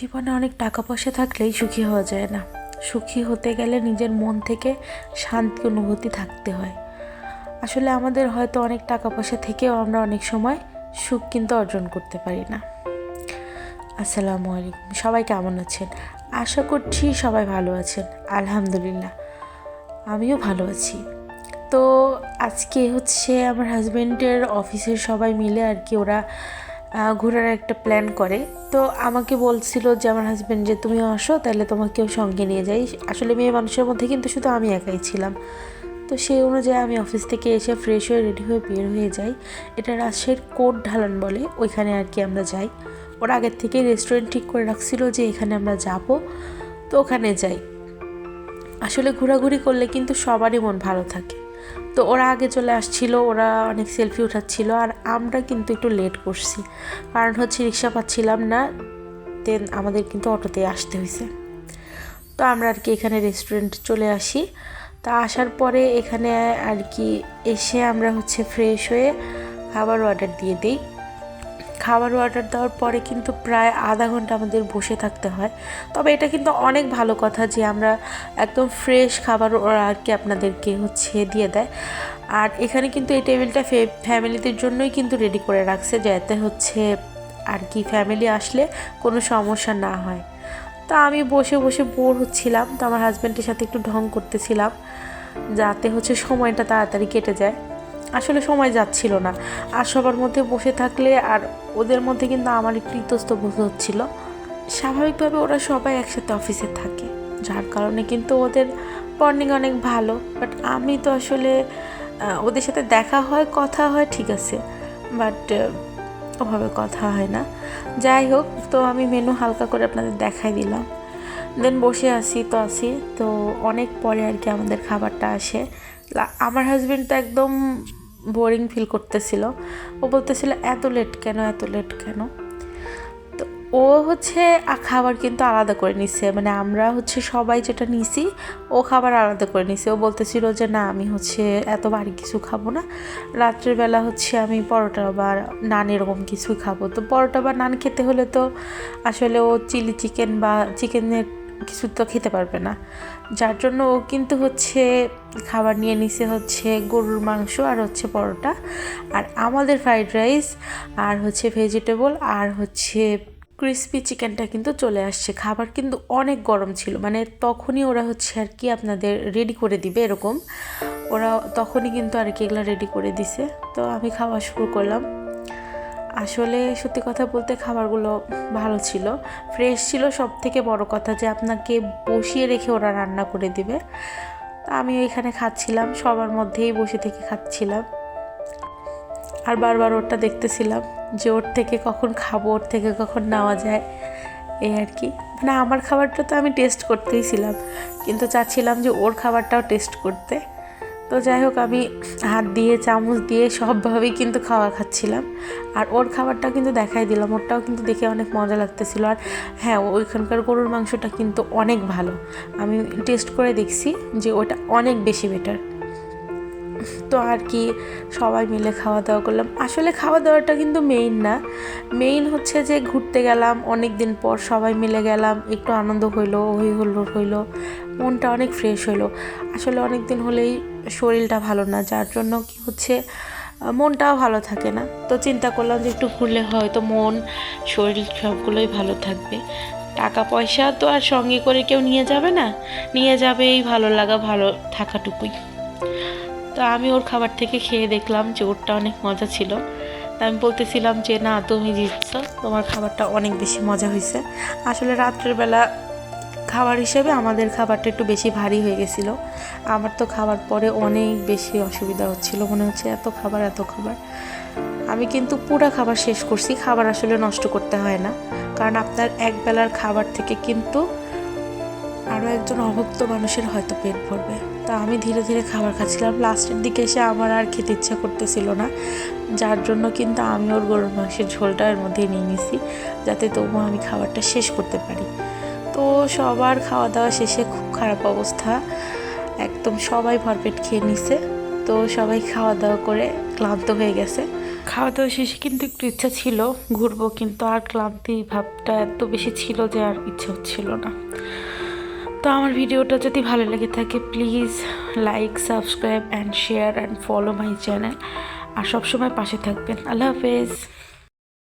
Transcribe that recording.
জীবনে অনেক টাকা পয়সা থাকলেই সুখী হওয়া যায় না। সুখী হতে গেলে নিজের মন থেকে শান্তি অনুভূতি থাকতে হয়। আসলে আমাদের হয়তো অনেক টাকা পয়সা থেকেও আমরা অনেক সময় সুখ কিন্তু অর্জন করতে পারি না। আসসালামু আলাইকুম, সবাই কেমন আছেন? আশা করছি সবাই ভালো আছেন। আলহামদুলিল্লাহ, আমিও ভালো আছি। তো আজকে হচ্ছে আমার হাজব্যান্ডের অফিসের সবাই মিলে আর কি ওরা ঘোরার একটা প্ল্যান করে। তো আমাকে বলছিল যে আমার হাজব্যান্ড যে তুমিও আসো, তাহলে তোমাকেও সঙ্গে নিয়ে যাই। আসলে মেয়ে মানুষের মধ্যে কিন্তু শুধু আমি একাই ছিলাম। তো সেই অনুযায়ী আমি অফিস থেকে এসে ফ্রেশ হয়ে রেডি হয়ে বের হয়ে যাই। এটা রাজশাহীর কোট ঢালান বলে, ওইখানে আর কি আমরা যাই। ওরা আগের থেকে রেস্টুরেন্ট ঠিক করে রাখছিল যে এখানে আমরা যাব, তো ওখানে যাই। আসলে ঘোরাঘুরি করলে কিন্তু সবারই মন ভালো থাকে। তো ওরা আগে চলে আসছিল, ওরা অনেক সেলফি উঠাচ্ছিল, আর আমরা কিন্তু একটু লেট করছি, কারণ হচ্ছে রিক্সা পাচ্ছিলাম না। দেন আমাদের কিন্তু অটোতে আসতে হয়েছে। তো আমরা আর কি এখানে রেস্টুরেন্ট চলে আসি। তা আসার পরে এখানে আর কি এসে আমরা হচ্ছে ফ্রেশ হয়ে খাবার অর্ডার দিয়ে দিই। খাবার অর্ডার দেওয়ার পরে কিন্তু প্রায় আধা ঘন্টা আমাদের বসে থাকতে হয়। তবে এটা কিন্তু অনেক ভালো কথা যে আমরা একদম ফ্রেশ খাবার ওরা আর কি আপনাদেরকে হচ্ছে দিয়ে দেয়। আর এখানে কিন্তু এই টেবিলটা ফ্যামিলিদের জন্যই কিন্তু রেডি করে রাখছে, যাতে হচ্ছে আর কি ফ্যামিলি আসলে কোনো সমস্যা না হয়। তা আমি বসে বসে বোর হচ্ছিলাম, তো আমার হাজব্যান্ডের সাথে একটু ঢং করতেছিলাম যাতে হচ্ছে সময়টা তাড়াতাড়ি কেটে যায়। আসলে সময় যাচ্ছিল না, আর সবার মধ্যে বসে থাকলে আর ওদের মধ্যে কিন্তু আমার একটু ইতস্তত হচ্ছিল। স্বাভাবিকভাবে ওরা সবাই একসাথে অফিসে থাকে, যার কারণে কিন্তু ওদের বন্ডিং অনেক ভালো। বাট আমি তো আসলে ওদের সাথে দেখা হয়, কথা হয়, ঠিক আছে, বাট ওভাবে কথা হয় না। যাই হোক, তো আমি মেনু হালকা করে আপনাদের দেখাই দিলাম। দেন বসে আসি তো অনেক পরে আর কি আমাদের খাবারটা আসে। আমার হাজব্যান্ড তো একদম বোরিং ফিল করতেছিল। ও বলতেছিল এত লেট কেন, এত লেট কেন। তো ও হচ্ছে খাবার কিন্তু আলাদা করে নিছে, মানে আমরা হচ্ছে সবাই যেটা নিছি ও খাবার আলাদা করে নিছে। ও বলতেছিল যে না, আমি হচ্ছে এত ভারী কিছু খাবো না, রাত্রের বেলা হচ্ছে আমি পরোটা বা নান এরকম কিছুই খাবো। তো পরোটা বা নান খেতে হলে তো আসলে ও চিলি চিকেন বা চিকেনের কিছু তো খেতে পারবে না, যার জন্য ও কিন্তু হচ্ছে খাবার নিয়ে নিছে হচ্ছে গরুর মাংস আর হচ্ছে পরোটা, আর আমাদের ফ্রাইড রাইস, আর হচ্ছে ভেজিটেবল, আর হচ্ছে ক্রিসপি চিকেনটা কিন্তু চলে আসছে। খাবার কিন্তু অনেক গরম ছিল, মানে তখনই ওরা হচ্ছে আর কি আপনাদের রেডি করে দিবে এরকম, ওরা তখনই কিন্তু আর কি এগুলো রেডি করে দিছে। তো আমি খাওয়া শুরু করলাম। আসলে সত্যি কথা বলতে খাবারগুলো ভালো ছিল, ফ্রেশ ছিল। সব থেকে বড় কথা যে আপনাকে বসিয়ে রেখে ওরা রান্না করে দিবে। তা আমি এখানে খাচ্ছিলাম, সবার মধ্যেই বসে থেকে খাচ্ছিলাম, আর বারবার ওরটা দেখতেছিলাম যে ওর থেকে কখন খাবো, ওর থেকে কখন নেওয়া যায়, এই আর কি। মানে আমার খাবারটা তো আমি টেস্ট করতেইছিলাম, কিন্তু চাচ্ছিলাম যে ওর খাবারটাও টেস্ট করতে। তো যাই হোক, আমি হাত দিয়ে চামচ দিয়ে সবভাবেই কিন্তু খাচ্ছিলাম, আর ওর খাবারটা কিন্তু দেখাই দিলাম। ওরটাও কিন্তু দেখে অনেক মজা লাগতেছিল। আর হ্যাঁ, ওইখানকার গরুর মাংসটা কিন্তু অনেক ভালো, আমি টেস্ট করে দেখছি যে ওটা অনেক বেশি বেটার। তো আর কি সবাই মিলে খাওয়া দাওয়া করলাম। আসলে খাওয়া দাওয়াটা কিন্তু মেইন না, মেইন হচ্ছে যে ঘুরতে গেলাম অনেক দিন পর, সবাই মিলে গেলাম, একটু আনন্দ হইলো, হই হুল্লোড় হইলো, মনটা অনেক ফ্রেশ হইলো। আসলে অনেক দিন হলেই শরীরটা ভালো না, যার জন্য কি হচ্ছে মনটাও ভালো থাকে না। তো চিন্তা করলাম যে একটু ঘুরলে হয়তো মন শরীর সবগুলোই ভালো থাকবে। টাকা পয়সা তো আর সঙ্গে করে কেউ নিয়ে যাবে না, নিয়ে যাবে এই ভালো লাগা, ভালো থাকাটুকুই। তো আমি ওর খাবার থেকে খেয়ে দেখলাম যে ওরটা অনেক মজা ছিল। তা আমি বলতেছিলাম যে না, তুমি জিতছ, তোমার খাবারটা অনেক বেশি মজা হয়েছে। আসলে রাত্রের বেলা খাবার হিসেবে আমাদের খাবারটা একটু বেশি ভারী হয়ে গেছিলো। আমার তো খাবার পরে অনেক বেশি অসুবিধা হচ্ছিলো, মনে হচ্ছে এত খাবার এত খাবার। আমি কিন্তু পুরো খাবার শেষ করছি। খাবার আসলে নষ্ট করতে হয় না, কারণ আপনার এক বেলার খাবার থেকে কিন্তু আরও একজন অভুক্ত মানুষের হয়তো পেট ভরবে। তা আমি ধীরে ধীরে খাবার খাচ্ছিলাম। লাস্টের দিকে এসে আমার আর খেতে ইচ্ছা করতেছিল না, যার জন্য কিন্তু আমি ওর গরুর মাংসের ঝোলটা এর মধ্যে নিয়ে নিছি, যাতে তবুও আমি খাবারটা শেষ করতে পারি। তো সবার খাওয়া দাওয়া শেষে খুব খারাপ অবস্থা, একদম সবাই ভরপেট খেয়ে নিছে। তো সবাই খাওয়া দাওয়া করে ক্লান্ত হয়ে গেছে। খাওয়া দাওয়া শেষে কিন্তু একটু ইচ্ছা ছিল ঘুরবো, কিন্তু আর ক্লান্তি ভাবটা এত বেশি ছিল যে আর ইচ্ছা হচ্ছিল না। তো আমার ভিডিওটা যদি ভালো লেগে থাকে please like, subscribe and share and follow my channel. আর সবসময় পাশে থাকবেন। আল্লাহ হাফেজ।